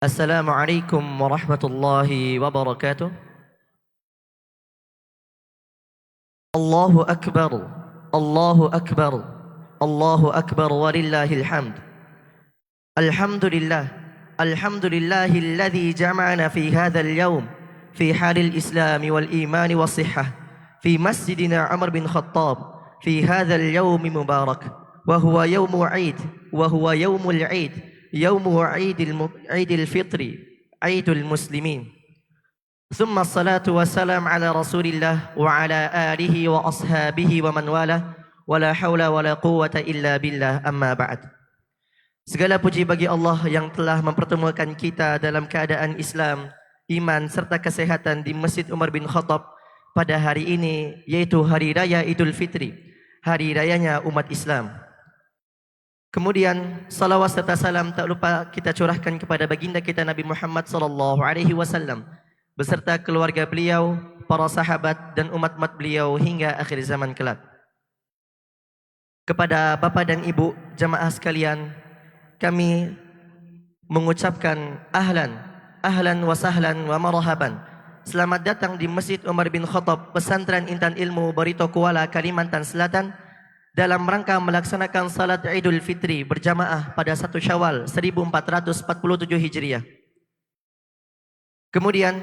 Assalamualaikum warahmatullahi wabarakatuh. Allahu Akbar, Allahu Akbar, Allahu Akbar walillahil hamd. Alhamdulillah, alhamdulillahilladzi jama'ana fi hadzal yawm fi halil islami wal imani was sihhah fi masjidina Umar bin Khattab fi hadzal yawmi mubarak wa huwa yawmu 'id wa huwa yawmul 'id يوم عيد الفطر عيد المسلمين ثم الصلاة والسلام على رسول الله وعلى آله وأصحابه ومن والاه ولا حول ولا قوة إلا بالله أما بعد. Segala puji bagi Allah yang telah mempertemukan kita dalam keadaan Islam, iman serta kesehatan di Masjid Umar bin Khattab pada hari ini, yaitu Hari Raya Idul Fitri, hari rayanya umat Islam. Kemudian salawat serta salam tak lupa kita curahkan kepada baginda kita Nabi Muhammad SAW beserta keluarga beliau, para sahabat dan umat-umat beliau hingga akhir zaman kelak. Kepada Bapak dan Ibu jamaah sekalian, kami mengucapkan ahlan wa sahlan wa marhaban. Selamat datang di Masjid Umar bin Khattab, Pesantren Intan Ilmu Barito Kuala, Kalimantan Selatan, dalam rangka melaksanakan salat Idul Fitri berjamaah pada 1 Syawal 1447 Hijriah. Kemudian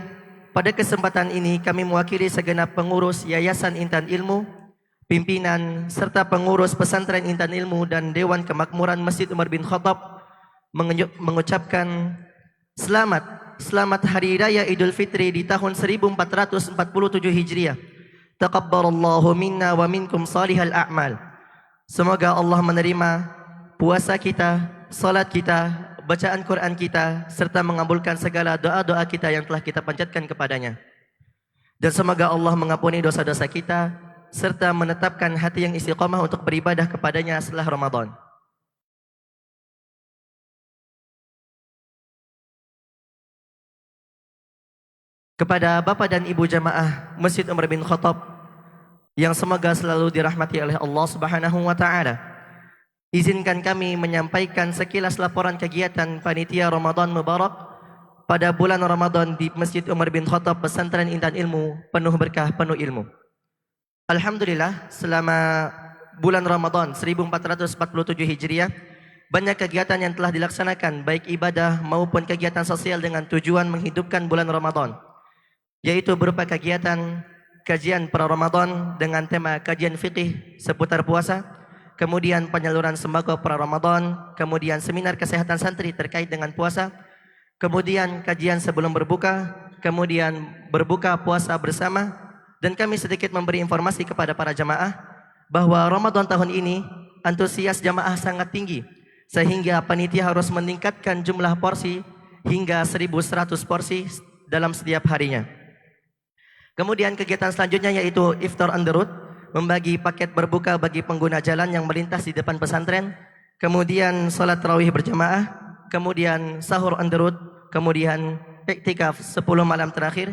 pada kesempatan ini kami mewakili segenap pengurus Yayasan Intan Ilmu, pimpinan serta pengurus Pesantren Intan Ilmu dan Dewan Kemakmuran Masjid Umar bin Khattab mengucapkan selamat Hari Raya Idul Fitri di tahun 1447 Hijriah. Taqabbalallahu minna wa minkum salihal a'mal. Semoga Allah menerima puasa kita, salat kita, bacaan Quran kita, serta mengabulkan segala doa-doa kita yang telah kita panjatkan kepadanya. Dan semoga Allah mengampuni dosa-dosa kita, serta menetapkan hati yang istiqamah untuk beribadah kepadanya setelah Ramadan. Kepada Bapak dan Ibu jamaah Masjid Umar bin Khattab yang semoga selalu dirahmati oleh Allah Subhanahu wa taala, izinkan kami menyampaikan sekilas laporan kegiatan panitia Ramadan Mubarak pada bulan Ramadan di Masjid Umar bin Khattab Pesantren Intan Ilmu, penuh berkah, penuh ilmu. Alhamdulillah, selama bulan Ramadan 1447 Hijriah, banyak kegiatan yang telah dilaksanakan, baik ibadah maupun kegiatan sosial dengan tujuan menghidupkan bulan Ramadan, yaitu berupa kegiatan kajian pra Ramadan dengan tema kajian fikih seputar puasa, kemudian penyaluran sembako pra Ramadan, kemudian seminar kesehatan santri terkait dengan puasa, kemudian kajian sebelum berbuka, kemudian berbuka puasa bersama, dan kami sedikit memberi informasi kepada para jamaah bahwa Ramadan tahun ini antusias jamaah sangat tinggi, sehingga panitia harus meningkatkan jumlah porsi hingga 1.100 porsi dalam setiap harinya. Kemudian kegiatan selanjutnya yaitu iftar on the road, membagi paket berbuka bagi pengguna jalan yang melintas di depan pesantren, kemudian salat tarawih berjamaah, kemudian sahur on the road, kemudian iktikaf 10 malam terakhir,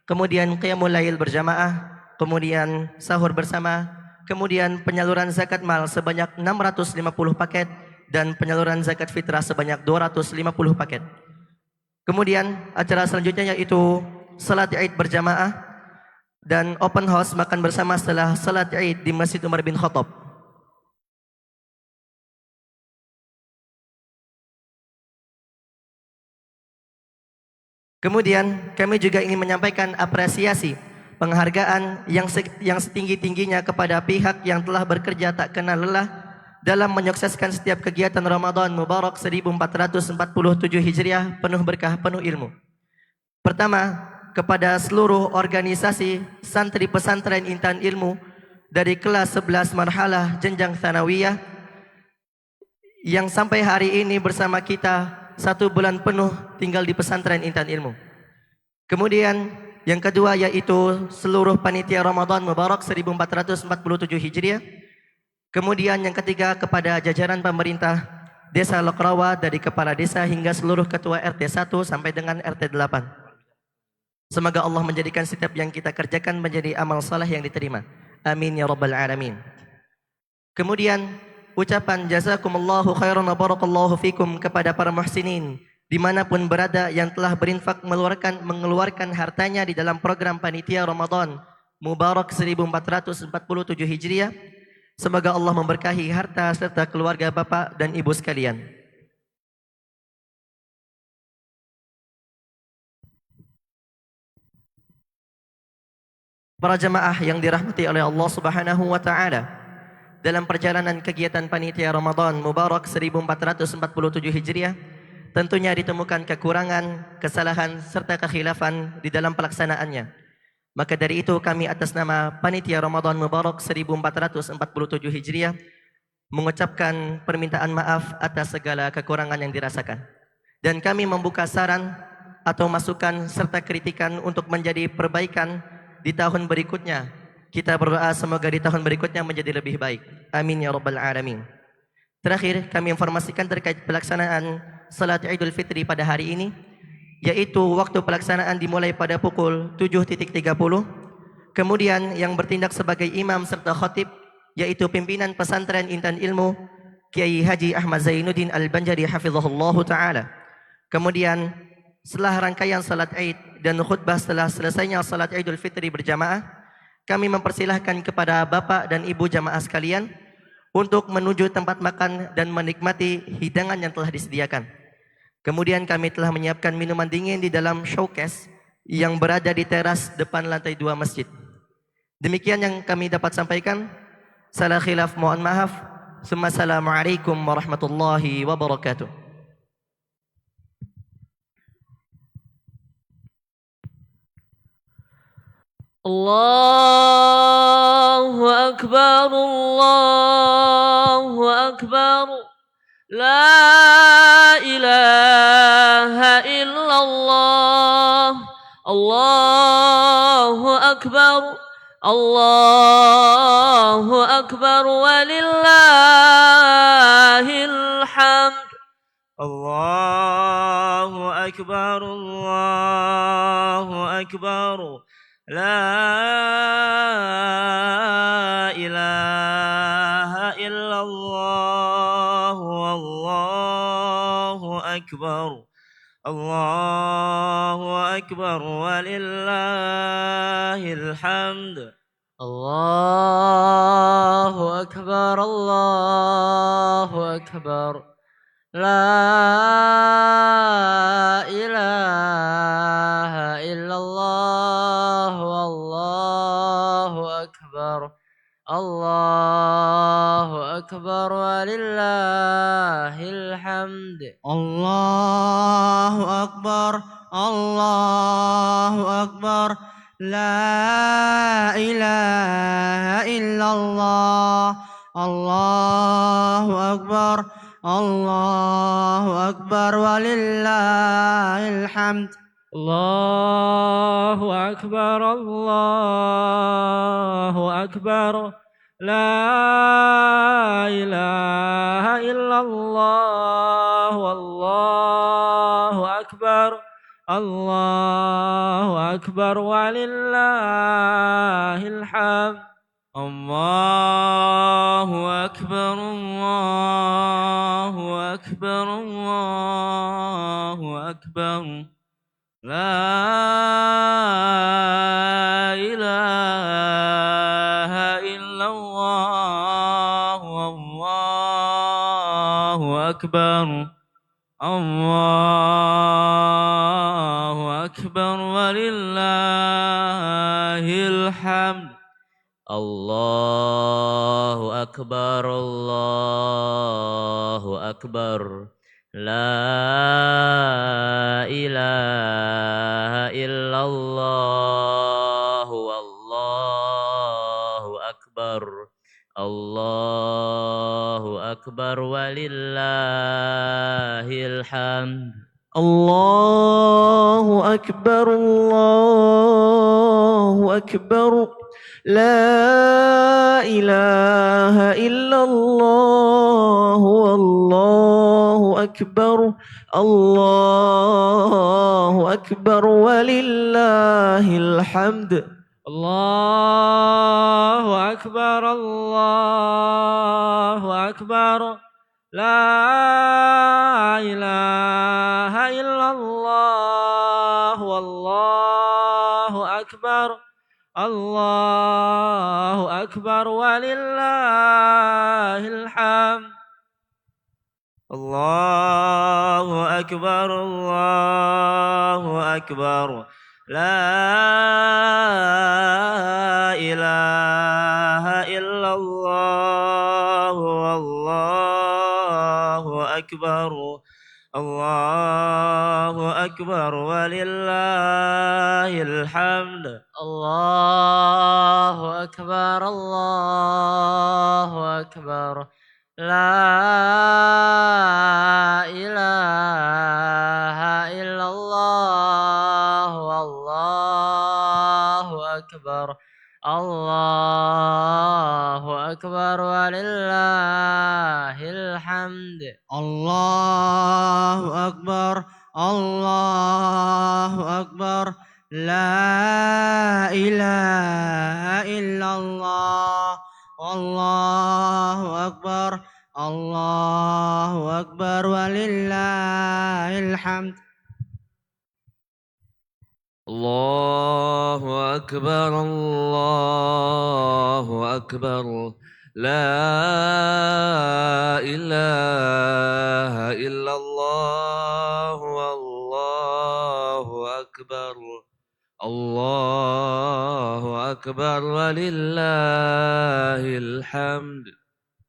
kemudian qiyamul lail berjamaah, kemudian sahur bersama, kemudian penyaluran zakat mal sebanyak 650 paket dan penyaluran zakat fitrah sebanyak 250 paket. Kemudian acara selanjutnya yaitu salat Id berjamaah dan open house makan bersama setelah salat Id di Masjid Umar bin Khattab. Kemudian kami juga ingin menyampaikan apresiasi penghargaan yang setinggi-tingginya kepada pihak yang telah bekerja tak kenal lelah dalam menyukseskan setiap kegiatan Ramadan Mubarak 1447 Hijriah penuh berkah, penuh ilmu. Pertama, kepada seluruh organisasi santri pesantren Intan Ilmu dari kelas 11 marhalah jenjang tsanawiyah yang sampai hari ini bersama kita 1 bulan penuh tinggal di pesantren Intan Ilmu. Kemudian yang kedua yaitu seluruh panitia Ramadan Mubarak 1447 Hijriah. Kemudian yang ketiga kepada jajaran pemerintah Desa Lokrawa dari kepala desa hingga seluruh ketua RT 1 sampai dengan RT 8. Semoga Allah menjadikan setiap yang kita kerjakan menjadi amal saleh yang diterima. Amin ya rabbal alamin. Kemudian ucapan jazakumullahu khairan wa barakallahu fikum kepada para muhsinin dimanapun berada yang telah berinfak mengeluarkan hartanya di dalam program panitia Ramadan Mubarak 1447 Hijriah. Semoga Allah memberkahi harta serta keluarga Bapak dan Ibu sekalian. Para jemaah yang dirahmati oleh Allah Subhanahu wa taala, dalam perjalanan kegiatan panitia Ramadan Mubarak 1447 Hijriah, tentunya ditemukan kekurangan, kesalahan serta kekhilafan di dalam pelaksanaannya. Maka dari itu kami atas nama panitia Ramadan Mubarak 1447 Hijriah mengucapkan permintaan maaf atas segala kekurangan yang dirasakan. Dan kami membuka saran atau masukan serta kritikan untuk menjadi perbaikan di tahun berikutnya. Kita berdoa semoga di tahun berikutnya menjadi lebih baik. Amin ya rabbal alamin. Terakhir, kami informasikan terkait pelaksanaan salat Idul Fitri pada hari ini, yaitu waktu pelaksanaan dimulai pada pukul 7.30. Kemudian yang bertindak sebagai imam serta khatib yaitu pimpinan pesantren Intan Ilmu Kiai Haji Ahmad Zainuddin Al-Banjari hafizahullahu taala. Kemudian setelah rangkaian salat Id dan khutbah setelah selesainya salat Idul Fitri berjamaah, kami mempersilahkan kepada Bapak dan Ibu jamaah sekalian untuk menuju tempat makan dan menikmati hidangan yang telah disediakan. Kemudian kami telah menyiapkan minuman dingin di dalam showcase yang berada di teras depan lantai 2 masjid. Demikian yang kami dapat sampaikan. Salah khilaf mohon maaf. Assalamualaikum warahmatullahi wabarakatuh. Allahu Akbar, Allahu Akbar. La ilaha illallah. Allahu Akbar. Allahu Akbar walillahil hamd. Allahu Akbar. Allahu Akbar. La ilaha illallah. Wallahu akbar. Allahu akbar walillahil hamd. Allahu akbar. Allahu akbar. La ilaha illallah. Wallahu akbar. Allahu akbar walillahil hamd. Allahu akbar, Allahu akbar, la ilaha illallah. Allahu akbar, Allahu akbar walillahil hamd. Allahu akbar. Allahu akbar. La ilaha illallah. Wallahu akbar. Allahu akbar walillahil hamd. Allahu akbar. Allahu akbar. Allahu akbar. La ilaha illallah. Allahu akbar. Allahu akbar walillahil hamd. Allahu akbar. Allahu akbar. La ilaha illallah. Wallahu akbar. Allahu akbar walillahil hamd. Allahu akbar, Allahu akbar. La ilaha illallah. Wallahu akbar. Allahu akbar walillahil hamd. Allahu akbar. Allahu akbar. La ilaha illallah. إلا الله والله أكبر الله أكبر ولله الحمد الله أكبر الله أكبر لا إله إلا الله والله أكبر الله أكبر ولله الحمد الله أكبر الله أكبر لا إله إلا الله والله أكبر الله أكبر ولله الحمد الله أكبر الله أكبر لا إله إلا الله والله أكبر الله أكبر ولله الحمد الله أكبر الله أكبر لا إله إلا الله والله أكبر الله أكبر ولله الحمد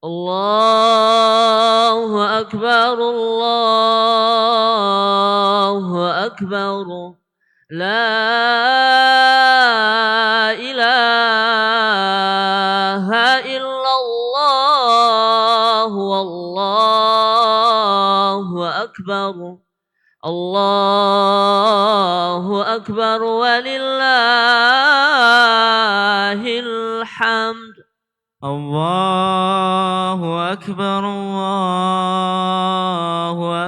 الله أكبر الله أكبر لا إله إلا الله والله أكبر الله أكبر ولله الحمد الله أكبر الله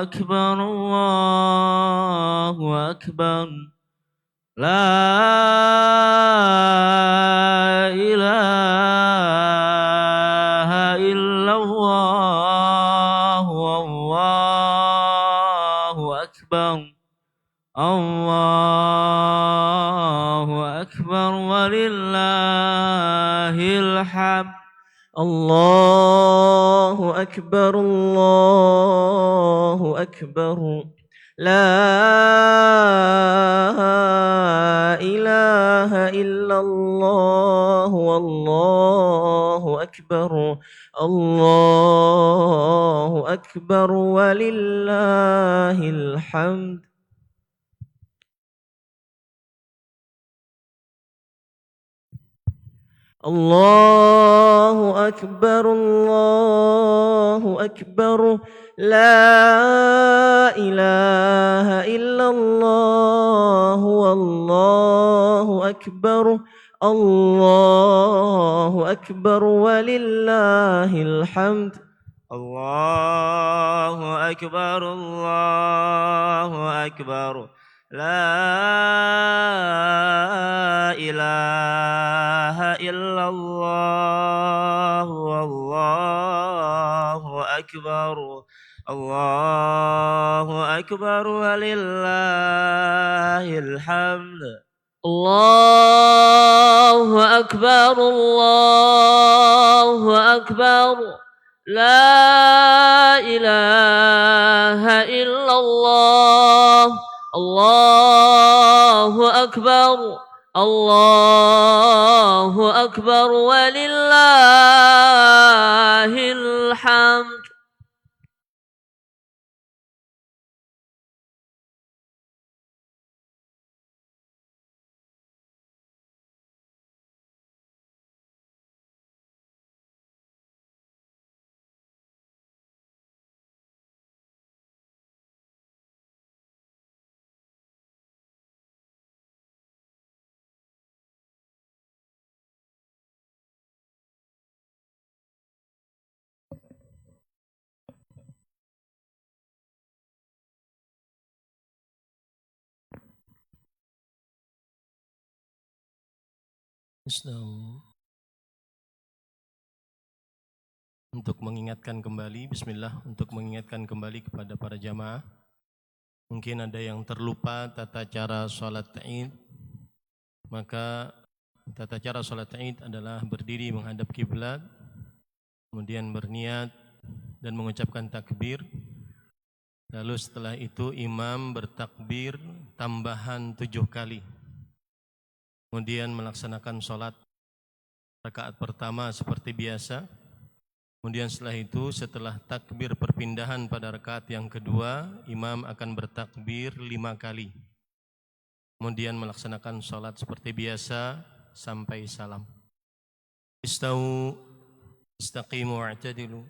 أكبر الله أكبر لا إله إلا الله والله أكبر الله أكبر ولله الحمد الله أكبر الله أكبر لا إله إلا الله والله أكبر الله أكبر ولله الحمد الله أكبر الله أكبر لا إله إلا الله والله أكبر الله أكبر ولله الحمد الله أكبر الله أكبر لا إله إلا الله والله أكبر الله أكبر ولله الحمد الله أكبر الله أكبر لا إله إلا الله الله أكبر الله أكبر ولله الحمد Bismillah. Untuk mengingatkan kembali, bismillah, untuk mengingatkan kembali kepada para jamaah mungkin ada yang terlupa tata cara sholat Id, maka tata cara sholat Id adalah berdiri menghadap kiblat, kemudian berniat dan mengucapkan takbir. Lalu setelah itu imam bertakbir tambahan 7 kali. Kemudian melaksanakan sholat rakaat pertama seperti biasa. Kemudian setelah itu, setelah takbir perpindahan pada rakaat yang kedua, imam akan bertakbir 5 kali. Kemudian melaksanakan sholat seperti biasa sampai salam. Istau, istaqimu wa'tadilu.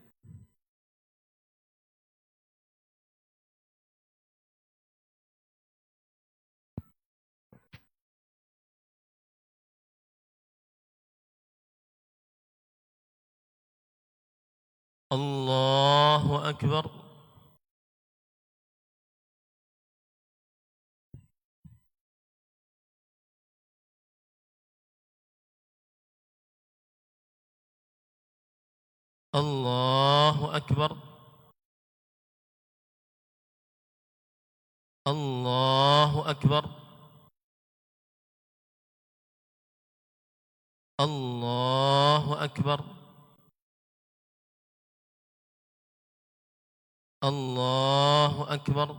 Allahu Akbar. Allahu Akbar. Allahu Akbar. Allahu Akbar. Allahu Akbar.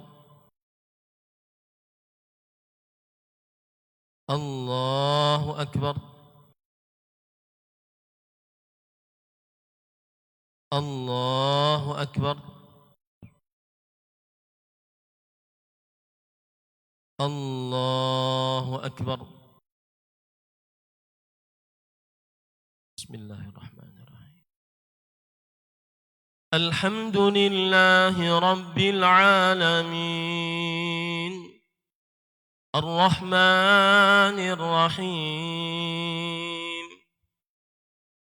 Allahu Akbar. Allahu Akbar. Allahu Akbar. Bismillahirrahmanirrahim. Alhamdulillahi Rabbil Alamin, Ar-Rahmanir Rahim,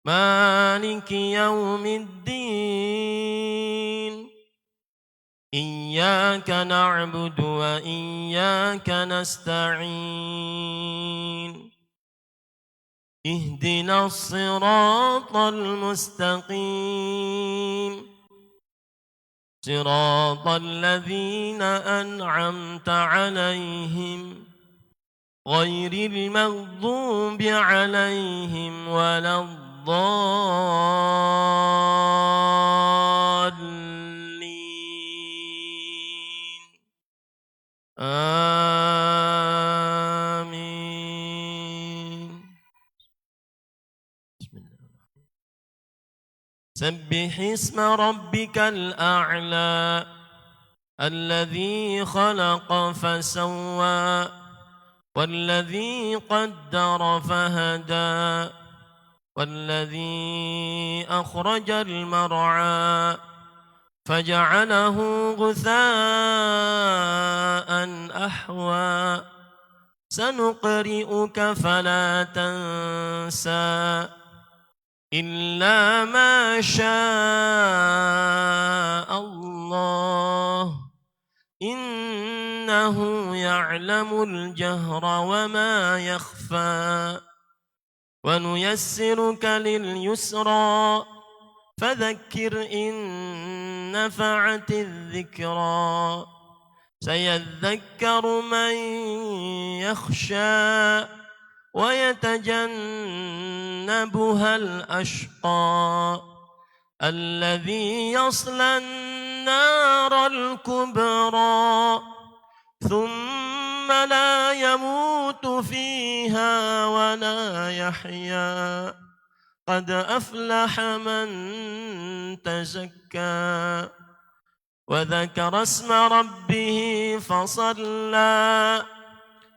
Maliki Yawmiddin, Iyyaka na'budu wa iyyaka nasta'in, Ihdinas siratal mustaqim, Siratal ladzina an'amta 'alaihim ghairil maghdubi 'alaihim waladdallin. Amin. Bismillahirrahmanirrahim. Sabbih isma rabbikal a'la alladzi khalaqa fasawwa والذي قدر فهدى والذي أخرج المرعى فجعله غثاء أحوى سنقرئك فلا تنسى إلا ما شاء الله إنه يعلم الجهر وما يخفى ونيسرك لليسرى فذكر إن نفعت الذكرى سيذكر من يخشى ويتجنبها الأشقى الذي يصلى النار الكبرى ثم لا يموت فيها ولا يحيا قد أفلح من تزكى وذكر اسم ربه فصلى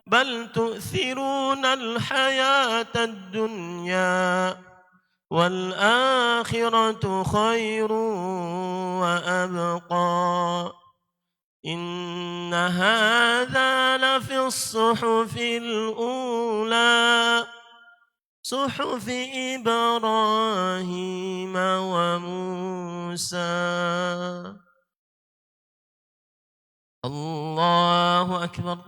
بل تؤثرون الحياة الدنيا والآخرة خير وأبقى إن هذا لفي الصحف الأولى صحف إبراهيم وموسى. الله أكبر.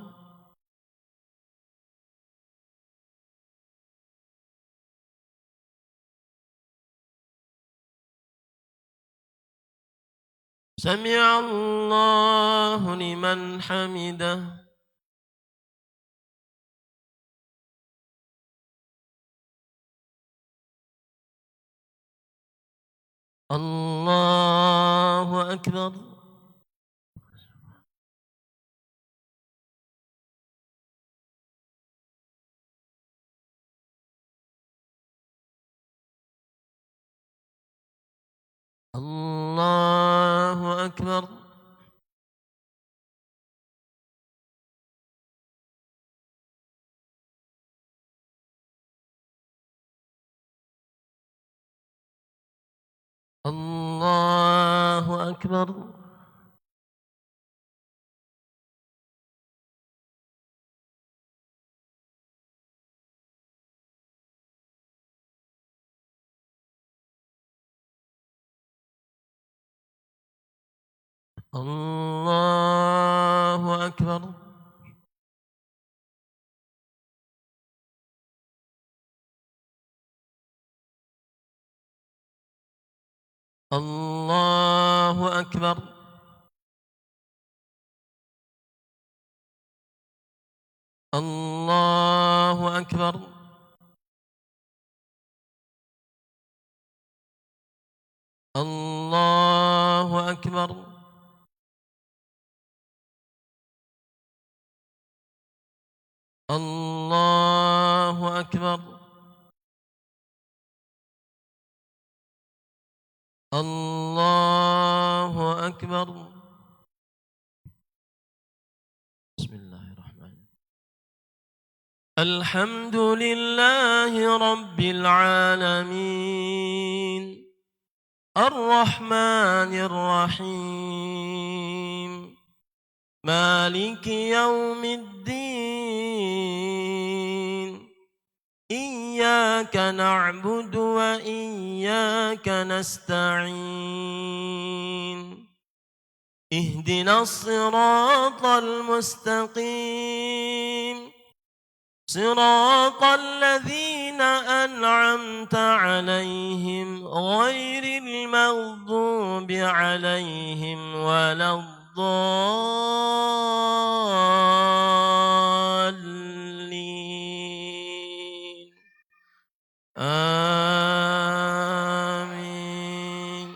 سمع الله لمن حمده. الله أكبر. الله أكبر. الله أكبر. الله أكبر. الله أكبر. الله أكبر. الله أكبر. الله أكبر. الله أكبر. بسم الله الرحمن الرحيم. الحمد لله رب العالمين الرحمن الرحيم مالك يوم الدين إياك نعبد وإياك نستعين اهدنا الصراط المستقيم صراط الذين أنعمت عليهم غير المغضوب عليهم ولا الضالين آمين.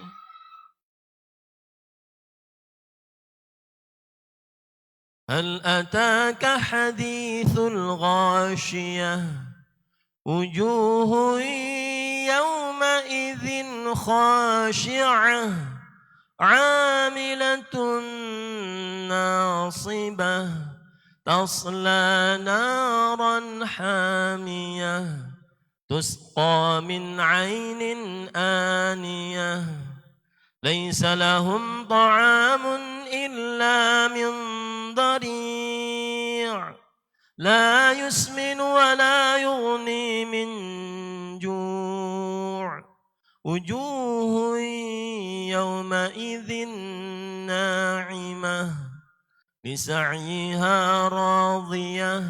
هل أتاك حديث الغاشية وجوه يومئذ خاشعة عاملة ناصبة تصلى نارا حامية تسقى من عين آنية ليس لهم طعام إلا من ضريع لا يسمن ولا يغني من جوع وجوه يومئذ ناعمة لسعيها راضية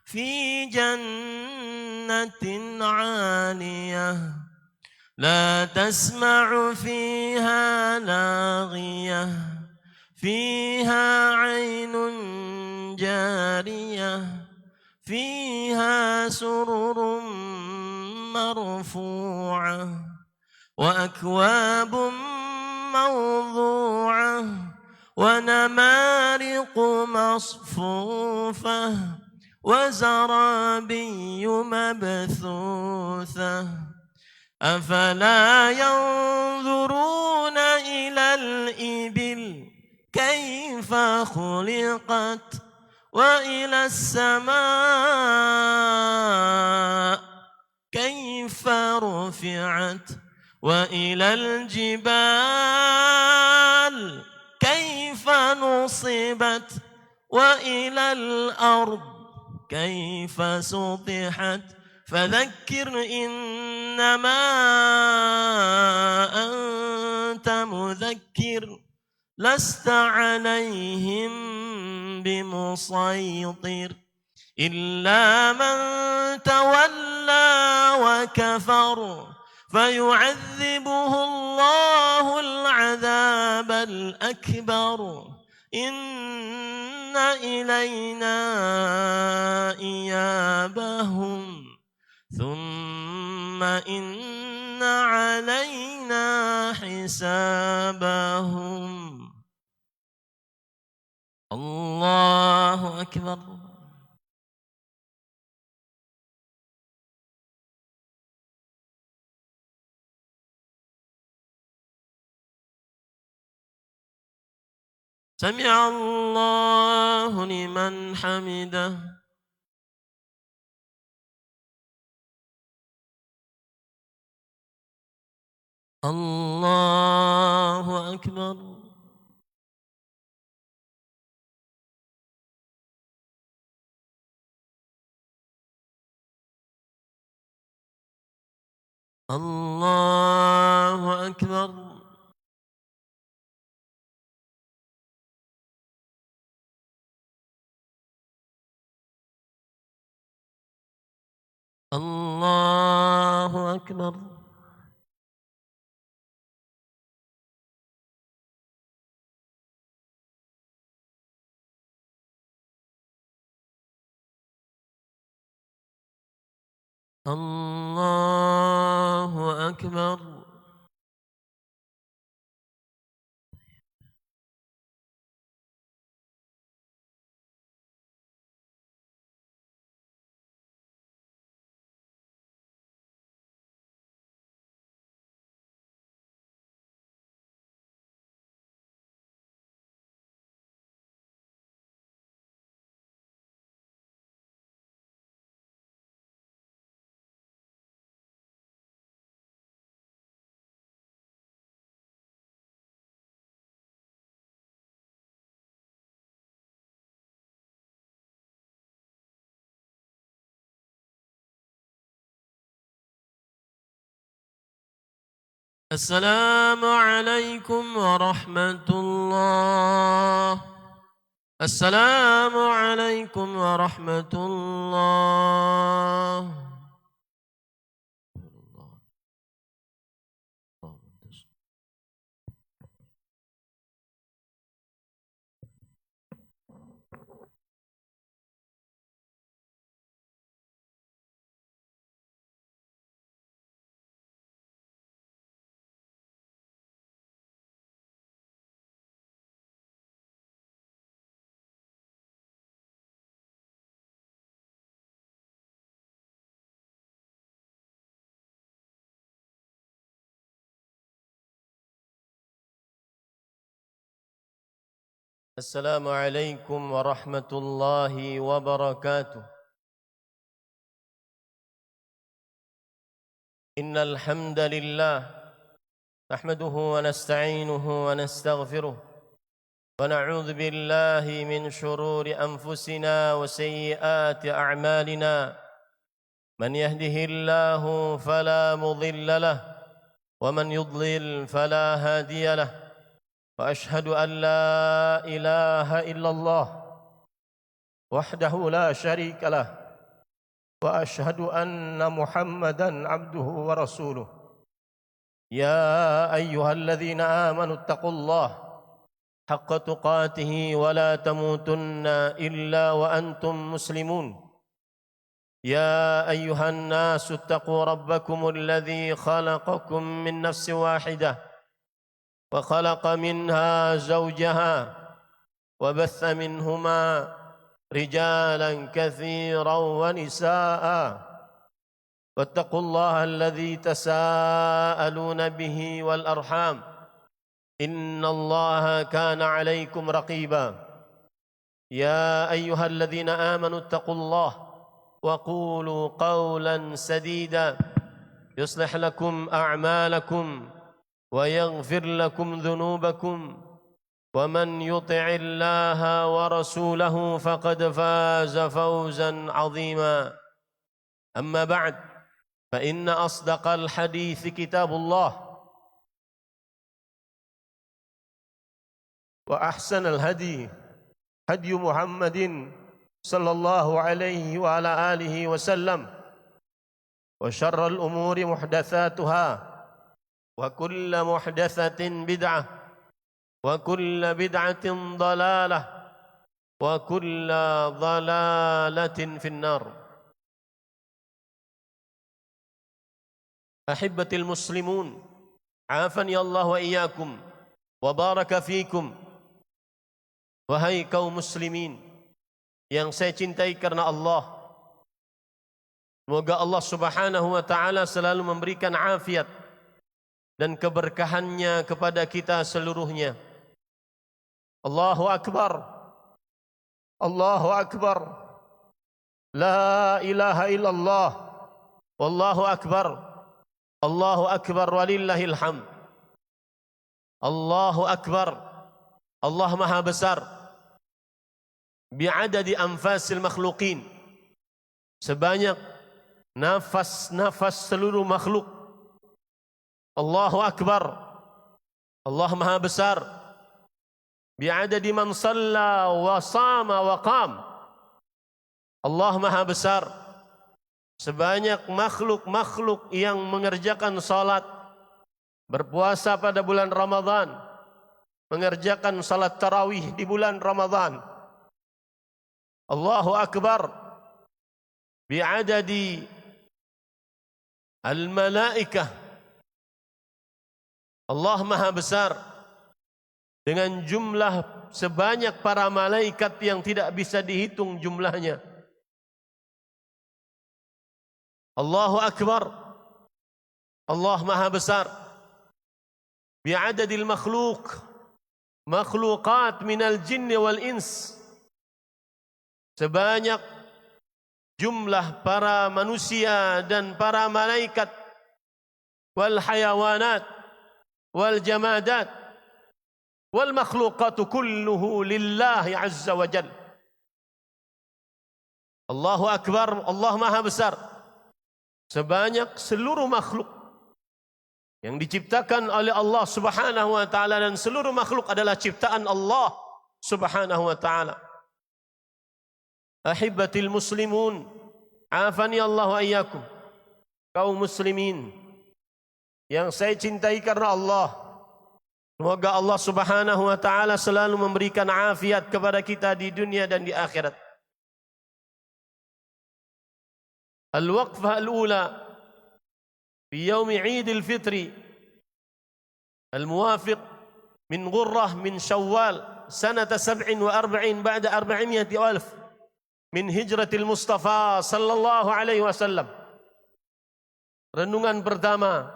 في جنة عالية لا تسمع فيها لاغية فيها عين جارية فيها سرر مرفوعة وأكواب موضوعة ونمارق مصفوفة وزرابي مبثوثة أفلا ينظرون إلى الإبل كيف خلقت وإلى السماء كيف رفعت وإلى الجبال كيف نصبت وإلى الأرض كيف سطحت فذكر إنما أنت مذكر لست عليهم بمسيطر إلا من تولى وكفر فيعذبه الله العذاب الأكبر إن إلينا إيابهم ثم إن علينا حسابهم الله أكبر. سمع الله لمن حمده. الله أكبر. الله أكبر. الله أكبر. الله أكبر. السلام عليكم ورحمة الله. السلام عليكم ورحمة الله. السلام عليكم ورحمة الله وبركاته. إن الحمد لله نحمده ونستعينه ونستغفره ونعوذ بالله من شرور أنفسنا وسيئات أعمالنا. من يهده الله فلا مضل له ومن يضلل فلا هادي له. وأشهد أن لا إله إلا الله وحده لا شريك له وأشهد أن محمدًا عبده ورسوله. يا أيها الذين آمنوا اتقوا الله حق تقاته ولا تموتن إلا وأنتم مسلمون. يا أيها الناس اتقوا ربكم الذي خلقكم من نفس واحدة وخلق منها زوجها وبث منهما رجالا كثيرا ونساء. واتقوا الله الذي تساءلون به والأرحام إن الله كان عليكم رقيبا. يا أيها الذين آمنوا اتقوا الله وقولوا قولا سديدا يصلح لكم أعمالكم ويغفر لكم ذنوبكم. ومن يطع الله ورسوله فقد فاز فوزا عظيما. أما بعد فإن أصدق الحديث كتاب الله وأحسن الهدي هدي محمد صلى الله عليه وعلى آله وسلم. وشر الأمور محدثاتها وكل محدثة بدعة وكل بدعة ضلالة وكل ضلالة في النار. أحبتي المسلمون عافني الله وإياكم وبارك فيكم. Wahai kaum muslimin yang saya cintai karena Allah, semoga Allah Subhanahu wa taala selalu memberikan afiat dan keberkahannya kepada kita seluruhnya. Allahu akbar. Allahu akbar. La ilaha illallah. Wallahu akbar. Allahu akbar walillahil hamd. Allahu akbar. Allah Maha besar. Bi'adadi anfasil makhluqin, sebanyak nafas-nafas seluruh makhluk. Allahu akbar. Allah Maha besar. Bi'adadi man shalla wa sama wa qam. Allah Maha besar. Sebanyak makhluk-makhluk yang mengerjakan salat, berpuasa pada bulan Ramadan, mengerjakan salat tarawih di bulan Ramadan. Allahu akbar. Bi'adadi al-malaikah. Allah Maha besar dengan jumlah sebanyak para malaikat yang tidak bisa dihitung jumlahnya. Allahu akbar. Allah Maha besar. Bi'adadil makhluk, makhlukat minal jinni wal ins, sebanyak jumlah para manusia dan para malaikat, wal hayawanat wal jamadat wal makhluqatu kulluhu lillahi azza wa jalla. Allahu akbar. Allah Maha besar. Sebanyak seluruh makhluk yang diciptakan oleh Allah Subhanahu wa taala, dan seluruh makhluk adalah ciptaan Allah Subhanahu wa taala. Ahibbatil muslimun, afani Allah wa iyyakum. Kaum muslimin yang saya cintai karena Allah, semoga Allah Subhanahu wa taala selalu memberikan afiat kepada kita di dunia dan di akhirat. Al-waqfah al-ula fi yaum Eid al-Fitr al-muwafiq min Ghurrah min Syawal sanata 47 ba'da 400,000 min hijratil Mustafa sallallahu alaihi wasallam. Renungan pertama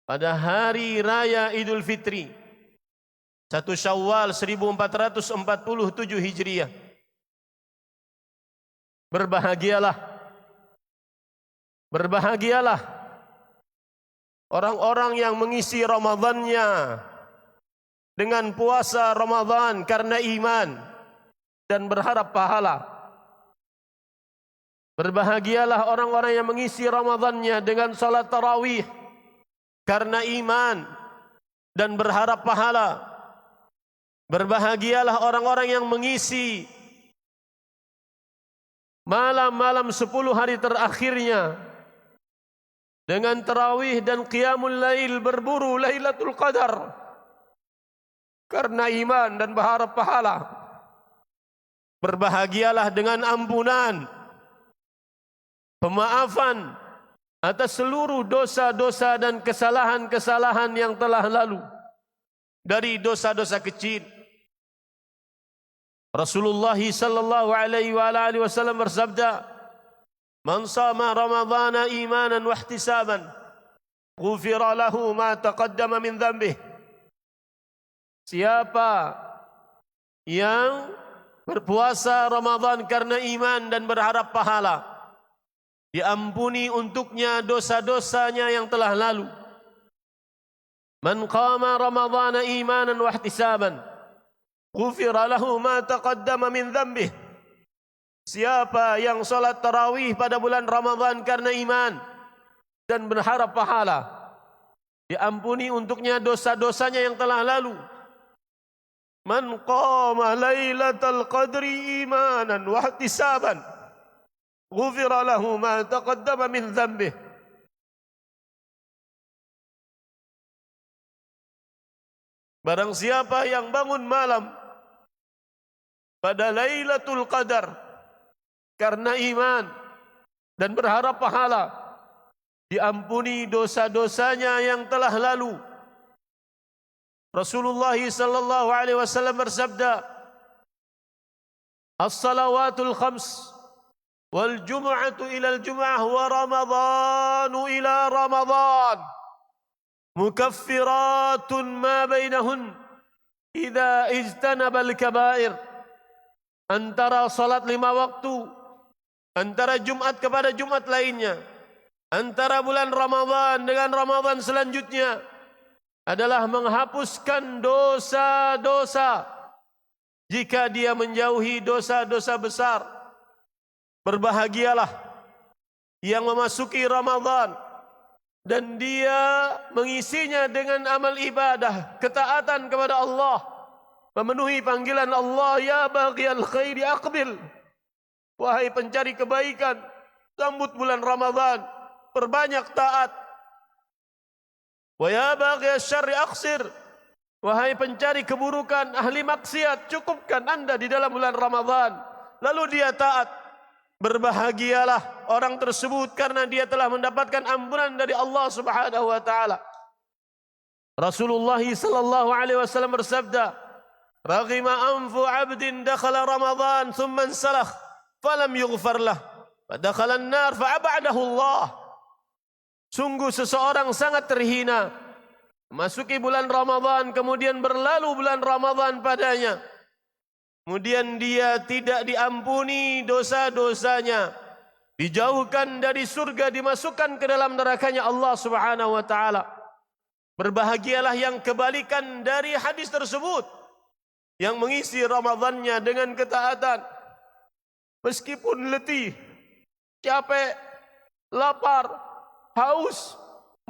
pada hari raya Idul Fitri 1 Syawal 1447 Hijriah. Berbahagialah orang-orang yang mengisi Ramadannya dengan puasa Ramadan karena iman dan berharap pahala. Berbahagialah orang-orang yang mengisi Ramadannya dengan salat tarawih karena iman dan berharap pahala. Berbahagialah orang-orang yang mengisi malam-malam 10 hari terakhirnya dengan tarawih dan qiyamul lail, berburu Lailatul Qadar karena iman dan berharap pahala. Berbahagialah dengan ampunan, pemaafan atas seluruh dosa-dosa dan kesalahan-kesalahan yang telah lalu, dari dosa-dosa kecil. Rasulullah sallallahu alaihi wasallam bersabda, "Man shama Ramadhana imanan wa ihtisaban, ghufira lahu ma taqaddama min dhanbihi." Siapa yang berpuasa Ramadan karena iman dan berharap pahala, diampuni untuknya dosa-dosanya yang telah lalu. Man qama Ramadhana imanan wa ihtisaban, ghufira lahu ma taqaddama min dhanbihi. Siapa yang salat tarawih pada bulan Ramadan karena iman dan berharap pahala, diampuni untuknya dosa-dosanya yang telah lalu. Man qama lailatal qadri imanan wa ihtisaban, ghufira lahu ma taqaddama min dhanbih. Barang siapa yang bangun malam pada Lailatul Qadar karena iman dan berharap pahala, diampuni dosa-dosanya yang telah lalu. Rasulullah sallallahu alaihi wasallam bersabda, "As-salawatul khams wal jum'atu ila al-jum'ah wa ramadhanu ila ramadhan mukaffiratun ma bainahun idza ijtanaba al-kaba'ir." Antara salat 5 waktu, antara Jumat kepada Jumat lainnya, antara bulan Ramadhan dengan Ramadhan selanjutnya adalah menghapuskan dosa-dosa jika dia menjauhi dosa-dosa besar. Berbahagialah yang memasuki Ramadhan dan dia mengisinya dengan amal ibadah, ketaatan kepada Allah, memenuhi panggilan Allah, ya baghiyal khairi aqbil. Wahai pencari kebaikan, sambut bulan Ramadhan, perbanyak taat. Wa ya baghiyal syarri aqsir. Wahai pencari keburukan, ahli maksiat, cukupkan anda di dalam bulan Ramadhan. Lalu dia taat. Berbahagialah orang tersebut karena dia telah mendapatkan ampunan dari Allah Subhanahu wa taala. Rasulullah sallallahu alaihi wasallam bersabda, "Raghima anfu 'abdin dakhala Ramadhan thumma insalakh falam yughfar lah, wa dakhala an-nar fa ab'adahu Allah." Sungguh seseorang sangat terhina memasuki bulan Ramadhan, kemudian berlalu bulan Ramadhan padanya, kemudian dia tidak diampuni dosa-dosanya, dijauhkan dari surga, dimasukkan ke dalam nerakanya Allah Subhanahu wa taala. Berbahagialah yang kebalikan dari hadis tersebut, yang mengisi Ramadhannya dengan ketaatan, meskipun letih, capek, lapar, haus,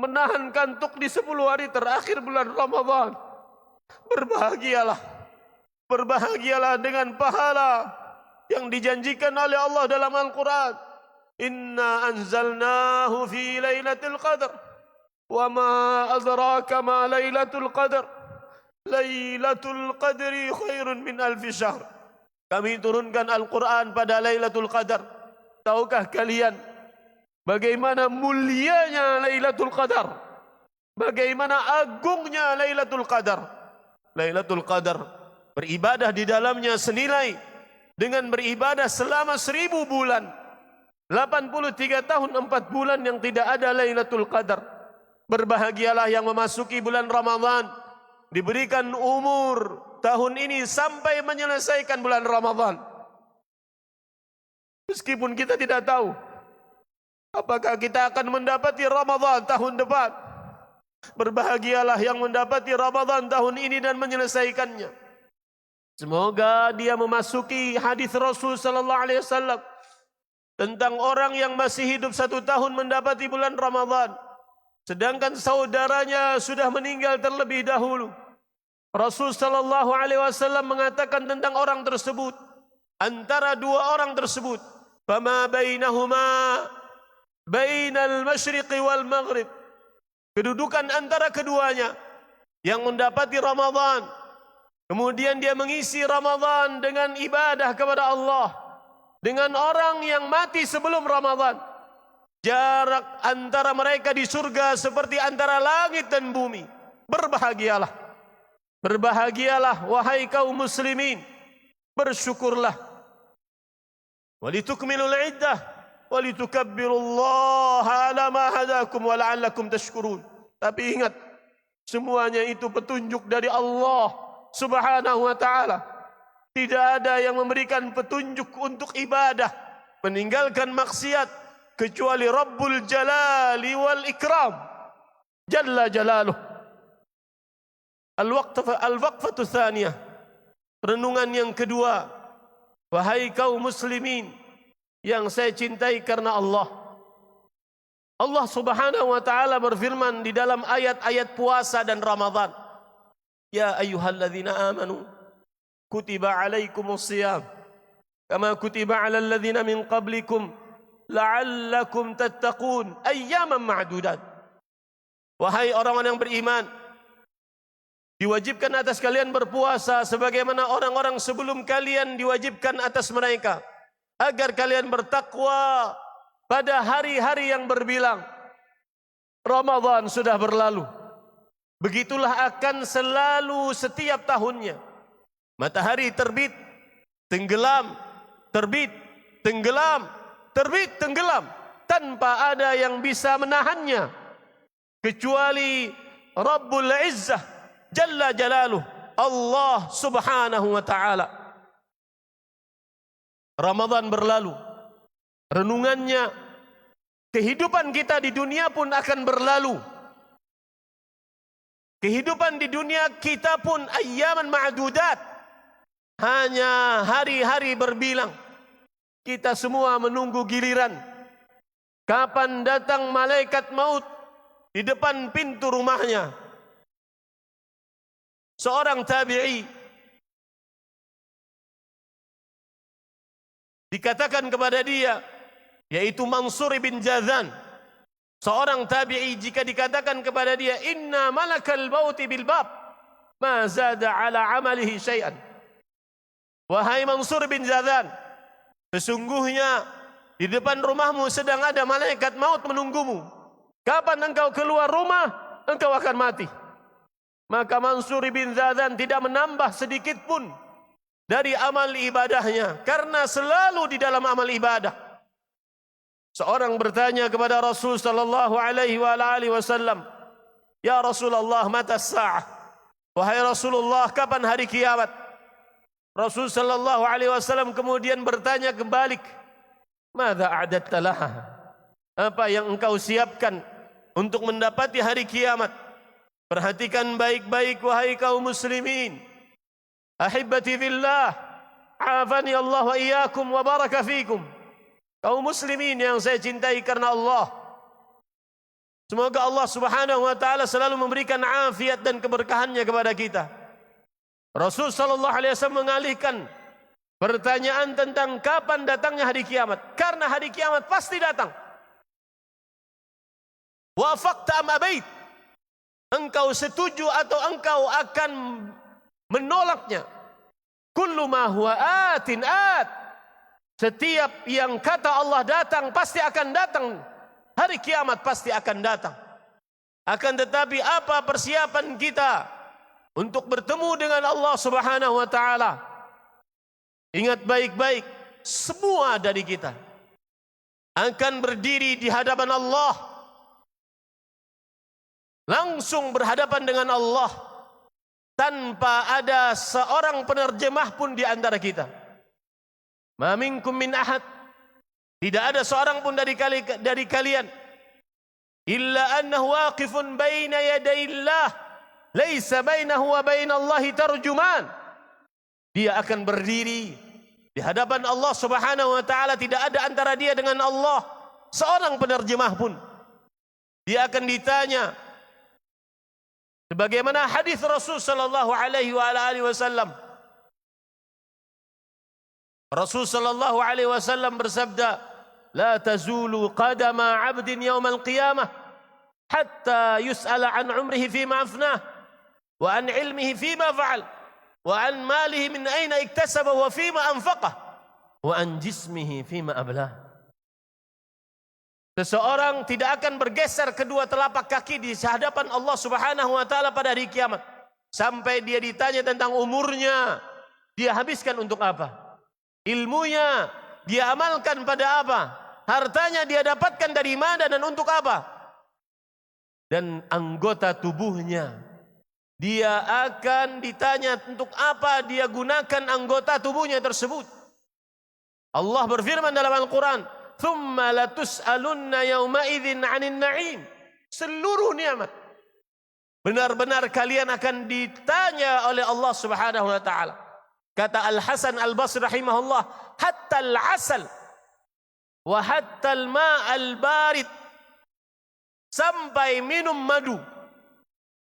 menahan kantuk di 10 hari terakhir bulan Ramadhan. Berbahagialah dengan pahala yang dijanjikan oleh Allah dalam Al-Quran. Inna anzalnahu fi lailatul qadr. Wa ma adraka ma lailatul qadr. Lailatul qadri khairun min alfi syahr. Kami turunkan Al-Quran pada Lailatul Qadar. Tahukah kalian bagaimana mulianya Lailatul Qadar? Bagaimana agungnya Lailatul Qadar? Lailatul Qadar, beribadah di dalamnya senilai dengan beribadah selama 1000 bulan. 83 tahun 4 bulan yang tidak ada Lailatul Qadar. Berbahagialah yang memasuki bulan Ramadhan, diberikan umur tahun ini sampai menyelesaikan bulan Ramadhan. Meskipun kita tidak tahu apakah kita akan mendapati Ramadhan tahun depan. Berbahagialah yang mendapati Ramadhan tahun ini dan menyelesaikannya. Semoga dia memasuki hadis Rasul sallallahu alaihi wasallam tentang orang yang masih hidup 1 tahun mendapati bulan Ramadhan, sedangkan saudaranya sudah meninggal terlebih dahulu. Rasul sallallahu alaihi wasallam mengatakan tentang orang tersebut, antara 2 orang tersebut, fama bainahuma bainal masyriqi wal maghrib, kedudukan antara keduanya, yang mendapati Ramadhan, kemudian dia mengisi Ramadhan dengan ibadah kepada Allah, dengan orang yang mati sebelum Ramadhan, jarak antara mereka di surga seperti antara langit dan bumi. Berbahagialah wahai kaum muslimin, bersyukurlah. Walitukmilul iddah walitukabbirullaha ala ma hadakum wa la'allakum tashkurun. Tapi ingat, semuanya itu petunjuk dari Allah Subhanahu wa taala. Tidak ada yang memberikan petunjuk untuk ibadah, meninggalkan maksiat, kecuali Rabbul Jalali wal Ikram Jalla Jalaluh. Al-waqfatu tsaniyah, renungan yang kedua. Wahai kaum muslimin yang saya cintai karena Allah, Allah Subhanahu wa taala berfirman di dalam ayat-ayat puasa dan Ramadan, ya ayyuhalladzina amanu kutiba alaikumus shiyam kama kutiba alal ladzina min qablikum la'allakum tattaqun ayyaman ma'dudat. Wahai orang-orang yang beriman, diwajibkan atas kalian berpuasa sebagaimana orang-orang sebelum kalian diwajibkan atas mereka, agar kalian bertakwa pada hari-hari yang berbilang. Ramadan sudah berlalu. Begitulah akan selalu setiap tahunnya. Matahari terbit, tenggelam, terbit, tenggelam, terbit, tenggelam, tanpa ada yang bisa menahannya kecuali Rabbul Izzah Jalla Jalaluh, Allah Subhanahu wa ta'ala. Ramadan berlalu, renungannya, kehidupan kita di dunia pun akan berlalu. Kehidupan di dunia kita pun ayyaman ma'dudat, hanya hari-hari berbilang. Kita semua menunggu giliran kapan datang malaikat maut di depan pintu rumahnya. Seorang tabi'i dikatakan kepada dia, yaitu Mansur bin Jazan, seorang tabi'i, jika dikatakan kepada dia, inna malakal mauti bil bab ma zada ala amalihi syai'an. Wahai Mansur bin Jazan, sesungguhnya di depan rumahmu sedang ada malaikat maut menunggumu. Kapan engkau keluar rumah, engkau akan mati. Maka Mansur bin Jazan tidak menambah sedikit pun dari amal ibadahnya, karena selalu di dalam amal ibadah. Seorang bertanya kepada Rasul sallallahu alaihi wasallam, "Ya Rasulullah, mata as-sa'ah?" Wahai Rasulullah, kapan hari kiamat? Rasul sallallahu alaihi wasallam kemudian bertanya kembali, "Madza a'dadta laha?" Apa yang engkau siapkan untuk mendapati hari kiamat? Perhatikan baik-baik wahai kaum muslimin. Ahibbati fillah, afani Allah wa iyyakum wa baraka fikum. Kaum muslimin yang saya cintai karena Allah, semoga Allah Subhanahu wa taala selalu memberikan afiat dan keberkahannya kepada kita. Rasul sallallahu alaihi wasallam mengalihkan pertanyaan tentang kapan datangnya hari kiamat, karena hari kiamat pasti datang. Wafaqta am abait? Engkau setuju atau engkau akan menolaknya? Kullu ma huwa atin at. Setiap yang kata Allah datang pasti akan datang. Hari kiamat pasti akan datang. Akan tetapi apa persiapan kita untuk bertemu dengan Allah Subhanahu wa taala? Ingat baik-baik, semua dari kita akan berdiri di hadapan Allah. Langsung berhadapan dengan Allah, tanpa ada seorang penerjemah pun di antara kita. Ma minkum min ahad, tidak ada seorang pun dari kalian, illa annahu waqifun baina yaday Allah, laisa bainahu wa bainallahi tarjuman. Dia akan berdiri di hadapan Allah Subhanahu wa taala, tidak ada antara dia dengan Allah seorang penerjemah pun. Dia akan ditanya sebagaimana hadis Rasul sallallahu alaihi wasallam. Rasul sallallahu alaihi wasallam bersabda, "La tazulu qadama 'abdin yawmal qiyamah hatta yus'ala 'an 'umrihi fima afnah wa 'an 'ilmihi fima fa'al wa 'an malihi min aina iktasaba wa fima anfaqah wa 'an jismihi fima ablah." Seseorang tidak akan bergeser kedua telapak kaki di hadapan Allah Subhanahu wa taala pada hari kiamat sampai dia ditanya tentang umurnya, dia habiskan untuk apa? Ilmunya dia amalkan pada apa? Hartanya dia dapatkan dari mana dan untuk apa? Dan anggota tubuhnya, dia akan ditanya untuk apa dia gunakan anggota tubuhnya tersebut. Allah berfirman dalam Al-Quran, "Thumma latus'alunna yawma idzin 'anil na'im." Seluruh nikmat benar-benar kalian akan ditanya oleh Allah Subhanahu wa taala. Kata Al-Hasan Al-Basri rahimahullah, hatta al-asal wa hatta al-ma' al-barid, sampai minum madu,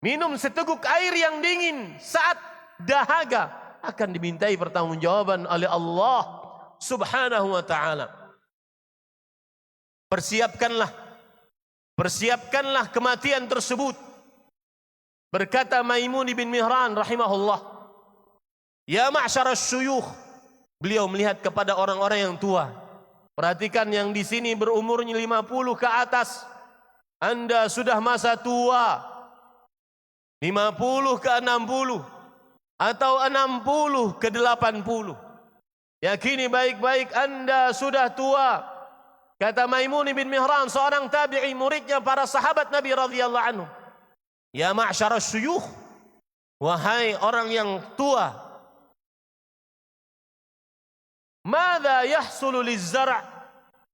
minum seteguk air yang dingin saat dahaga akan dimintai pertanggungjawaban oleh Allah Subhanahu wa taala. Persiapkanlah kematian tersebut. Berkata Maimun bin Mihran rahimahullah, ya ma'syarasy syuyukh, beliau melihat kepada orang-orang yang tua. Perhatikan yang di sini berumur 50 ke atas. Anda sudah masa tua. 50 ke 60 atau 60 ke 80. Yakini baik-baik Anda sudah tua. Kata Maimun bin Mihran, seorang tabi'i muridnya para sahabat Nabi radhiyallahu anhu. Ya ma'syarasy syuyukh, wahai orang yang tua. Madza yahsulu liz-zar'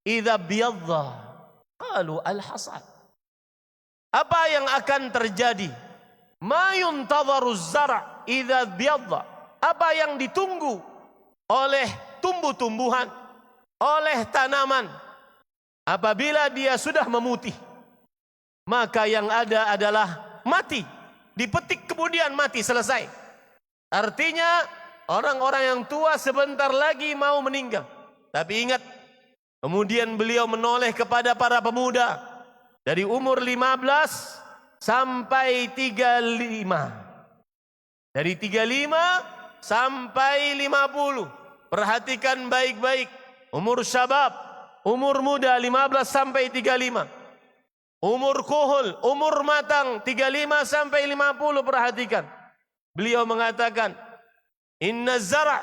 idza biyadda? Qalu al-hasad. Apa yang akan terjadi? Ma yuntadharu az-zar' idza biyadda? Apa yang ditunggu oleh tumbuh-tumbuhan, oleh tanaman apabila dia sudah memutih? Maka yang ada adalah mati, dipetik kemudian mati, selesai. Artinya orang-orang yang tua sebentar lagi mau meninggal. Tapi ingat, kemudian beliau menoleh kepada para pemuda dari umur 15 sampai 35. Dari 35 sampai 50. Perhatikan baik-baik. Umur syabab, umur muda 15 sampai 35. Umur kuhul, umur matang 35 sampai 50, perhatikan. Beliau mengatakan, inna zara'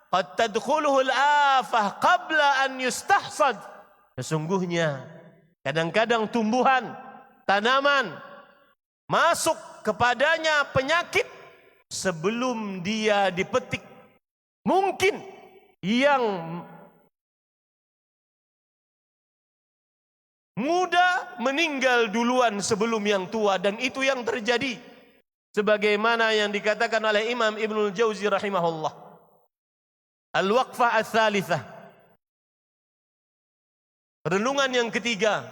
qad tadkhuluhu al-afah qabla an yustahsad. Sesungguhnya kadang-kadang tumbuhan, tanaman masuk kepadanya penyakit sebelum dia dipetik. Mungkin yang muda meninggal duluan sebelum yang tua, dan itu yang terjadi sebagaimana yang dikatakan oleh Imam Ibnul Jauzi rahimahullah. Al-waqfah ats-tsalitsah, renungan yang ketiga,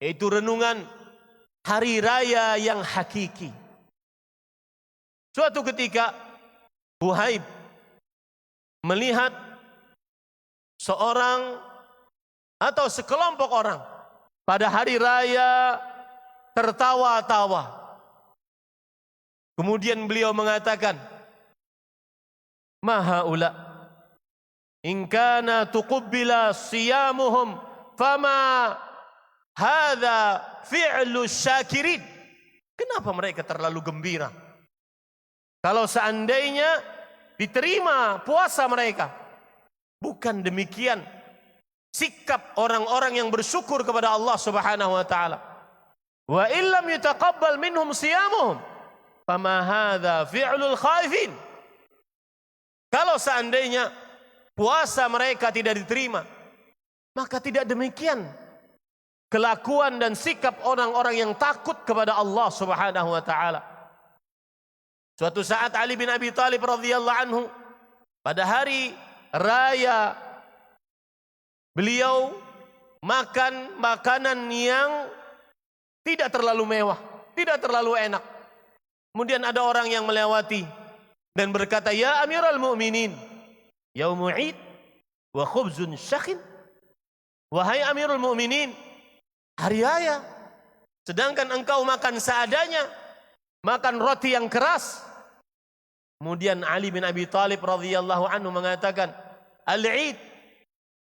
yaitu renungan hari raya yang hakiki. Suatu ketika Buhaib melihat seorang atau sekelompok orang pada hari raya tertawa-tawa. Kemudian beliau mengatakan, ma haula in kana tuqabbila siyamuhum fama hadza fi'lu syakirin. Kenapa mereka terlalu gembira? Kalau seandainya diterima puasa mereka. Bukan demikian sikap orang-orang yang bersyukur kepada Allah Subhanahu wa taala. Wa illam yutaqabbal minhum siyamuhum fama hadza fi'lul khaifin. Kalau seandainya puasa mereka tidak diterima, maka tidak demikian kelakuan dan sikap orang-orang yang takut kepada Allah Subhanahu wa taala. Suatu saat Ali bin Abi Thalib radhiyallahu anhu pada hari raya beliau makan makanan yang tidak terlalu mewah, tidak terlalu enak. Kemudian ada orang yang melewati dan berkata, ya Amirul Mu'minin, yaumu Id wa khubzun syakhin. Wahai Amirul Mu'minin, hari raya, sedangkan engkau makan seadanya, makan roti yang keras. Kemudian Ali bin Abi Thalib radhiyallahu anhu mengatakan, al-Id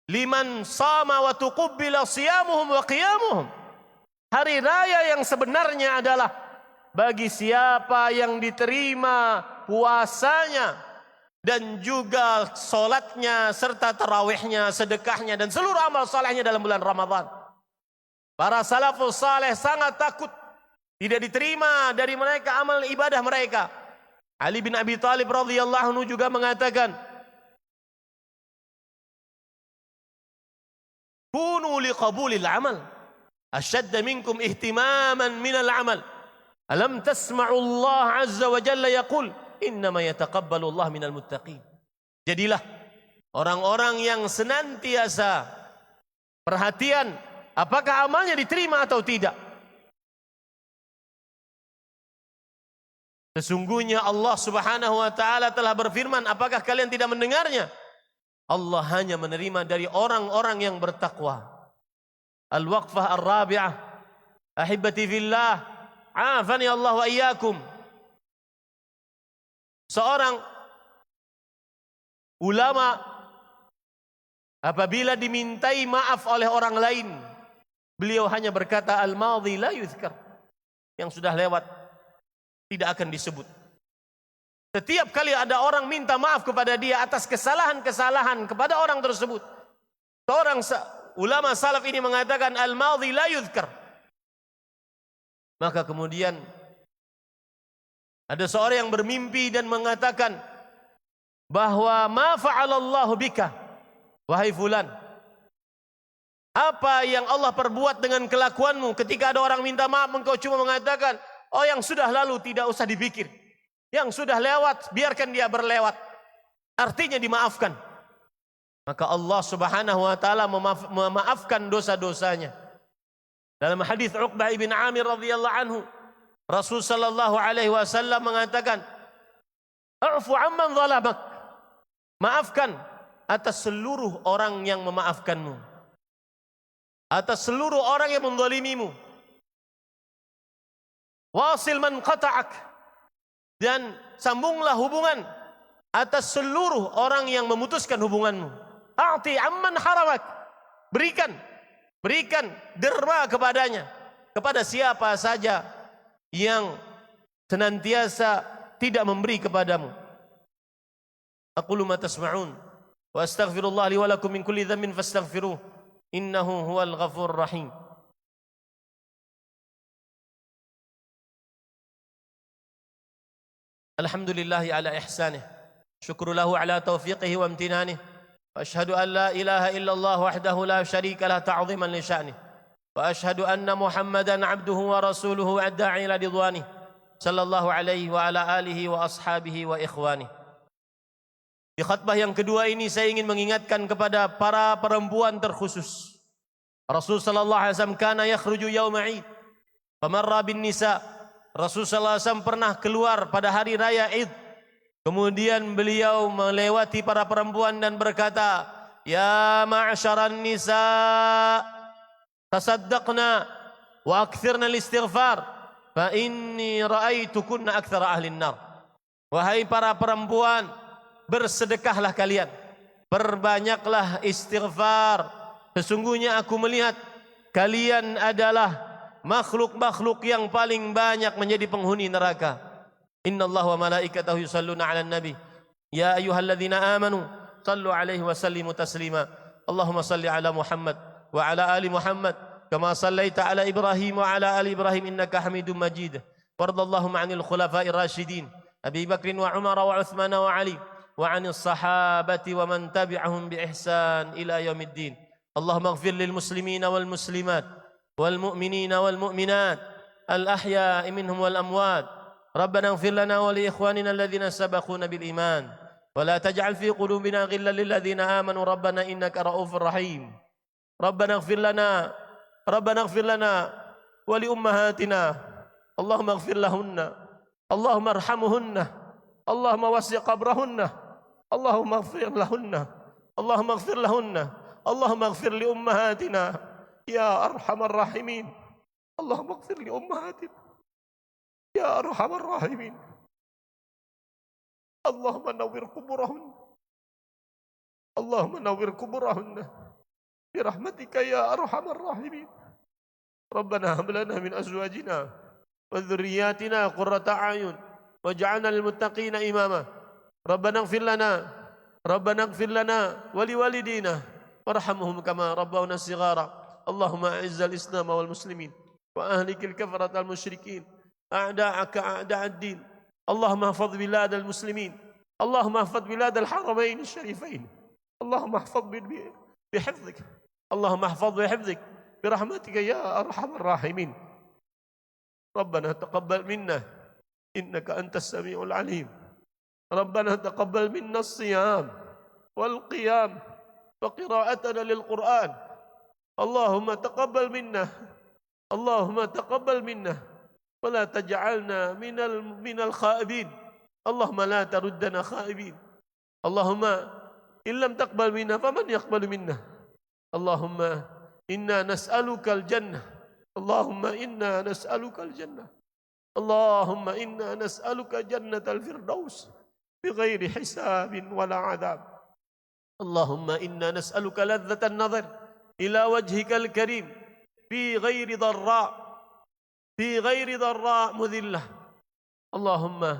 liman sama wa tuqabbila siyamuhum wa qiyamuhum. Hari raya yang sebenarnya adalah bagi siapa yang diterima puasanya dan juga solatnya serta tarawihnya, sedekahnya dan seluruh amal salehnya dalam bulan Ramadan. Para salafus saleh sangat takut tidak diterima dari mereka amal ibadah mereka. Ali bin Abi Thalib radhiyallahu anhu juga mengatakan, kunu liqabulil amal ashadda minkum ihtimaman minal amal. Alam tasma'u Allah azza wa jalla yaqul innama yataqabbalu Allah minal muttaqin. Jadilah orang-orang yang senantiasa perhatian apakah amalnya diterima atau tidak. Sesungguhnya Allah Subhanahu wa taala telah berfirman, apakah kalian tidak mendengarnya? Allah hanya menerima dari orang-orang yang bertakwa. Al-waqfah ar-rabi'ah. Ahibati fillah, afani Allah wa iyyakum. Seorang ulama apabila dimintai maaf oleh orang lain, beliau hanya berkata al-madhi la yuzkar. Yang sudah lewat tidak akan disebut. Setiap kali ada orang minta maaf kepada dia atas kesalahan-kesalahan kepada orang tersebut, seorang ulama salaf ini mengatakan al-madhi la yuzkar. Maka kemudian ada seorang yang bermimpi dan mengatakan bahwa ma fa'alallahu bika, wahai fulan, apa yang Allah perbuat dengan kelakuanmu? Ketika ada orang minta maaf, engkau cuma mengatakan, oh yang sudah lalu tidak usah dipikir, yang sudah lewat biarkan dia berlewat, artinya dimaafkan. Maka Allah subhanahu wa ta'ala memaafkan dosa-dosanya. Dalam hadis Uqbah ibn Amir radhiyallahu anhu, Rasul sallallahu alaihi wasallam mengatakan, "A'fu amman zalamak." Maafkan atas seluruh orang yang memaafkanmu, atas seluruh orang yang menzalimimu. Wasil man qata'ak, dan sambunglah hubungan atas seluruh orang yang memutuskan hubunganmu. A'ti amman haramak, berikan derma kepadanya, kepada siapa saja yang senantiasa tidak memberi kepadamu. Aqulu ma tasma'un wa astaghfirullah li wa lakum min kulli dhanbin fastaghfiruh innahu huwal ghafurur rahim. Alhamdulillahi ala ihsanih, syukru lahu ala taufiqihi wa amtinanih, wa ashhadu an la ilaha illallah wahdahu la syarika lah ta'ziman li sya'nih, wa ashhadu anna Muhammadan abduhu wa rasuluhu adda'i ila ridwanih, sallallahu alaihi wa ala alihi wa ashabihi wa ikhwanih. Di khutbah yang kedua ini saya ingin mengingatkan kepada para perempuan terkhusus. Rasul sallallahu alaihi wasallam kana yakhruju yauma Id, famarra bin nisa. Rasul sallallahu alaihi wasallam pernah keluar pada hari raya Id. Kemudian beliau melewati para perempuan dan berkata, "Ya ma'syaran nisa, tasaddaqna wa akthirna al-istighfar, fa inni ra'aitukunna aktsara ahli an-nar." Wahai para perempuan, bersedekahlah kalian, perbanyaklah istighfar. Sesungguhnya aku melihat kalian adalah makhluk-makhluk yang paling banyak menjadi penghuni neraka. Innallaha wa malaikatahu yusalluna 'alan nabi. Ya ayyuhalladzina amanu sallu 'alaihi wa sallimu taslima. Allahumma salli 'ala Muhammad wa 'ala ali Muhammad kama sallaita 'ala Ibrahim wa 'ala ali Ibrahim innaka Hamidum Majid. Wardallahumma 'anil khulafa'ir rasyidin Abi Bakr wa Umar wa Uthman wa Ali wa 'anil sahabati wa man tabi'ahum bi ihsan ila yaumiddin. Allahumma ighfir lil muslimina wal muslimat wal mu'minina wal mu'minat al ahya'i minhum wal amwat. Rabbana ighfir lana wa li ikhwanina alladhina sabaquna bil iman wa la taj'al fi qulubina ghillan lil ladzina amanu rabbana innaka ra'ufur rahim. Rabbana ighfir lana wa li ummahatina. Allahumma ighfir lahunna, Allahumma arhamhunna, Allahumma wasi' qabrahunna, Allahumma ighfir lahunna, Allahumma ighfir lahunna, Allahumma ighfir li ummahatina ya arhamar rahimin. Allahumma ighfir li ummahatina ya arhamar rahimin. Allahumma nawwir kuburahunna, Allahumma nawwir kuburahunna bi rahmatika ya arhamar rahimin. Rabbana hab lana min azwajina wa dhurriyyatina qurrata a'yun waj'alna lil muttaqina imama. Rabbana ighfir lana wa liwalidina warhamhum kama rabbawna shighara. Allahumma a'izzal islam wal muslimin wa ahlikil kafaratal musyrikin a'da'aka a'da'ad din. Allahumma ihfadh biladal muslimin, Allahumma ihfadh biladal haramain syarifain. Allahumma ihfadh bihifdhik, Allahumma ihfadh bihifdhik birahmatika ya arhamar rahimin. Rabbana taqabbal minna innaka antas samiul alim. Rabbana taqabbal minna as-siyam wal qiyam wa qira'atana lil Qur'an. Allahumma taqabbal minna, Allahumma taqabbal minna wa la taj'alna minal khaibin. Allahumma la taruddana khaibin. Allahumma in lam taqbal minna faman yaqbalu minna. Allahumma إنا نسألك الجنة اللهم إنا نسألك الجنة اللهم إنا نسألك جنة الفردوس بغير حساب ولا عذاب اللهم إنا نسألك لذة النظر إلى وجهك الكريم في غير ضراء مذلة اللهم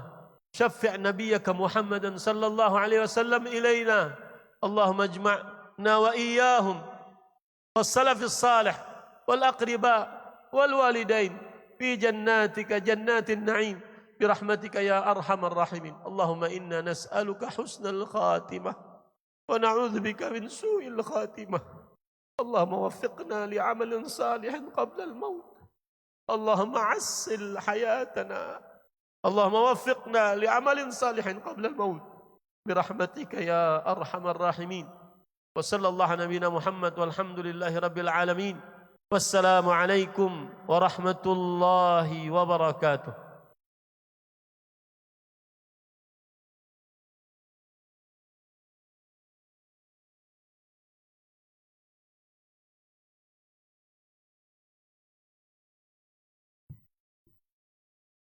شفع نبيك محمدا صلى الله عليه وسلم إلينا اللهم اجمعنا وإياهم والسلف الصالح والأقرباء والوالدين في جناتك جنات النعيم برحمتك يا أرحم الراحمين اللهم إنا نسألك حسن الخاتمة ونعوذ بك من سوء الخاتمة اللهم وفقنا لعمل صالح قبل الموت اللهم عسل حياتنا اللهم وفقنا لعمل صالح قبل الموت برحمتك يا أرحم الراحمين وصلى الله على نبينا محمد والحمد لله رب العالمين والسلام عليكم ورحمة الله وبركاته.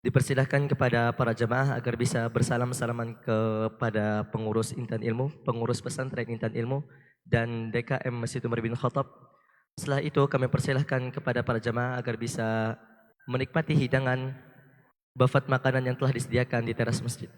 Dipersilahkan kepada para jemaah agar bisa bersalam-salaman kepada pengurus Intan Ilmu, pengurus pesantren Intan Ilmu, dan DKM Masjid Umar bin Khattab. Setelah itu kami persilahkan kepada para jemaah agar bisa menikmati hidangan buffet makanan yang telah disediakan di teras masjid.